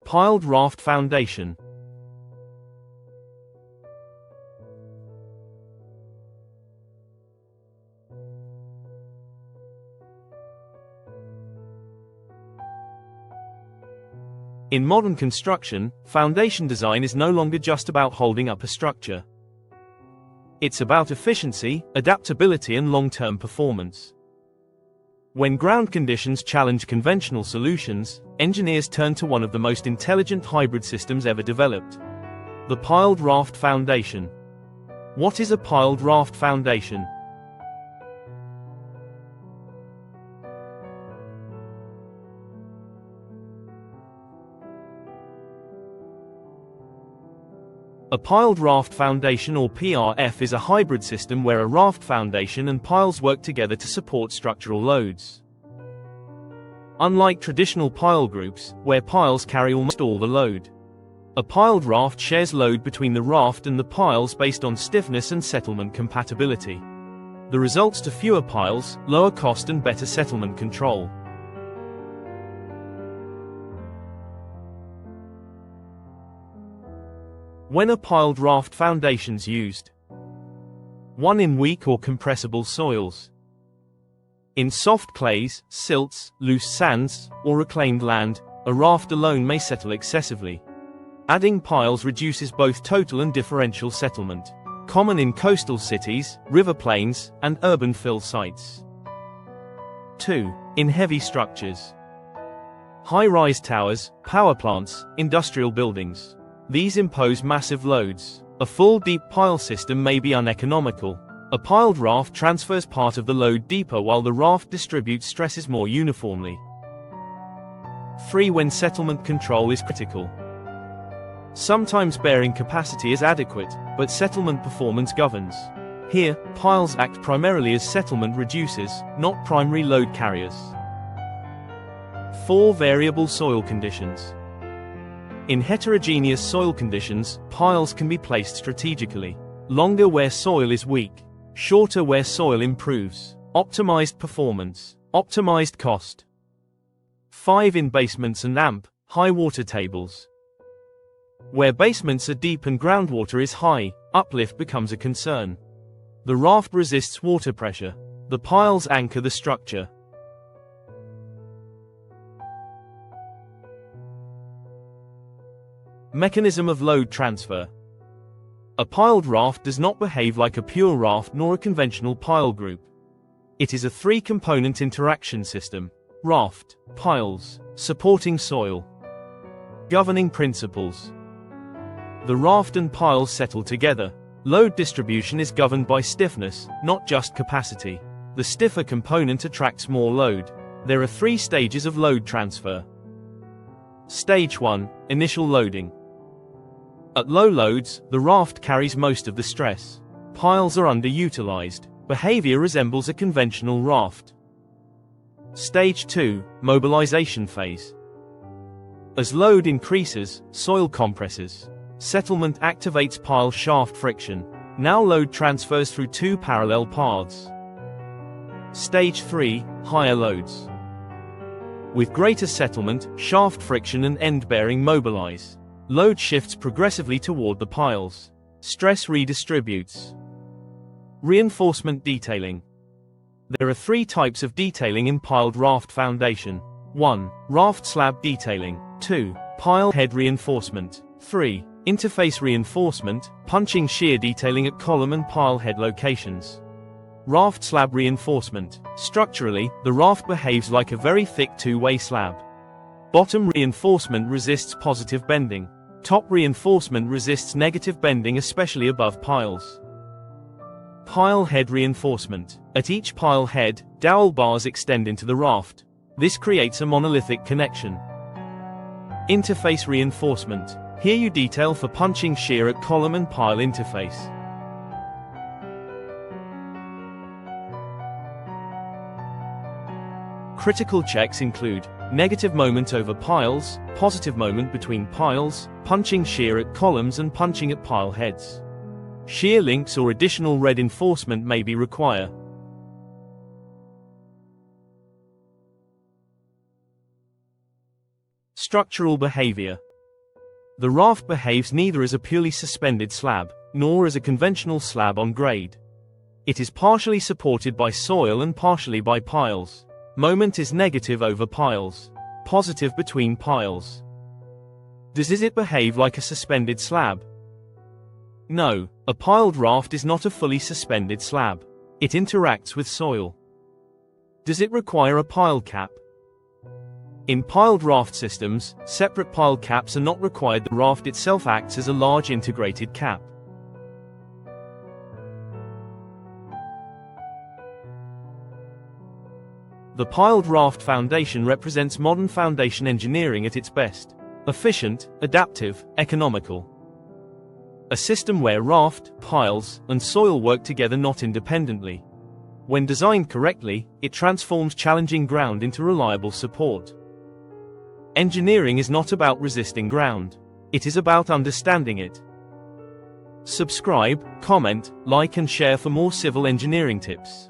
Piled raft foundation. In modern construction, foundation design is no longer just about holding up a structure. It's about efficiency, adaptability, and long-term performance. When ground conditions challenge conventional solutions, engineers turn to one of the most intelligent hybrid systems ever developed: the piled raft foundation. What is a piled raft foundation? A piled raft foundation, or PRF, is a hybrid system where a raft foundation and piles work together to support structural loads. Unlike traditional pile groups, where piles carry almost all the load, a piled raft shares load between the raft and the piles based on stiffness and settlement compatibility. The results to fewer piles, lower cost, and better settlement control. When are piled raft foundations used? 1. In weak or compressible soils. In soft clays, silts, loose sands, or reclaimed land, a raft alone may settle excessively. Adding piles reduces both total and differential settlement. Common in coastal cities, river plains, and urban fill sites. 2. In heavy structures. High-rise towers, power plants, industrial buildings. These impose massive loads. A full deep pile system may be uneconomical. A piled raft transfers part of the load deeper while the raft distributes stresses more uniformly. 3. When settlement control is critical. Sometimes bearing capacity is adequate, but settlement performance governs. Here, piles act primarily as settlement reducers, not primary load carriers. 4. Variable soil conditions. In heterogeneous soil conditions, piles can be placed strategically. Longer where soil is weak, shorter where soil improves. Optimized performance, optimized cost. 5. In basements and high water tables. Where basements are deep and groundwater is high, uplift becomes a concern. The raft resists water pressure. The piles anchor the structure. Mechanism of load transfer. A piled raft does not behave like a pure raft nor a conventional pile group. It is a three-component interaction system: raft, piles, supporting soil. Governing principles. The raft and piles settle together. Load distribution is governed by stiffness, not just capacity. The stiffer component attracts more load. There are 3 stages of load transfer. Stage 1: Initial loading. At low loads, the raft carries most of the stress. Piles are underutilized. Behavior resembles a conventional raft. Stage 2: Mobilization phase. As load increases, soil compresses. Settlement activates pile shaft friction. Now load transfers through 2 parallel paths. Stage 3: Higher loads. With greater settlement, shaft friction and end bearing mobilize. Load shifts progressively toward the piles. Stress redistributes. Reinforcement detailing. There are 3 types of detailing in piled raft foundation. 1. Raft slab detailing. 2. Pile head reinforcement. 3. Interface reinforcement, punching shear detailing at column and pile head locations. Raft slab reinforcement. Structurally, the raft behaves like a very thick 2-way slab. Bottom reinforcement resists positive bending. Top reinforcement resists negative bending, especially above piles. Pile head reinforcement. At each pile head, dowel bars extend into the raft. This creates a monolithic connection. Interface reinforcement. Here you detail for punching shear at column and pile interface. Critical checks include negative moment over piles, positive moment between piles, punching shear at columns and punching at pile heads. Shear links or additional reinforcement may be required. Structural behavior. The raft behaves neither as a purely suspended slab, nor as a conventional slab on grade. It is partially supported by soil and partially by piles. Moment is negative over piles. Positive between piles. Does it behave like a suspended slab? No, a piled raft is not a fully suspended slab. It interacts with soil. Does it require a pile cap? In piled raft systems, separate pile caps are not required. The raft itself acts as a large integrated cap. The piled raft foundation represents modern foundation engineering at its best. Efficient, adaptive, economical. A system where raft, piles, and soil work together, not independently. When designed correctly, it transforms challenging ground into reliable support. Engineering is not about resisting ground. It is about understanding it. Subscribe, comment, like and share for more civil engineering tips.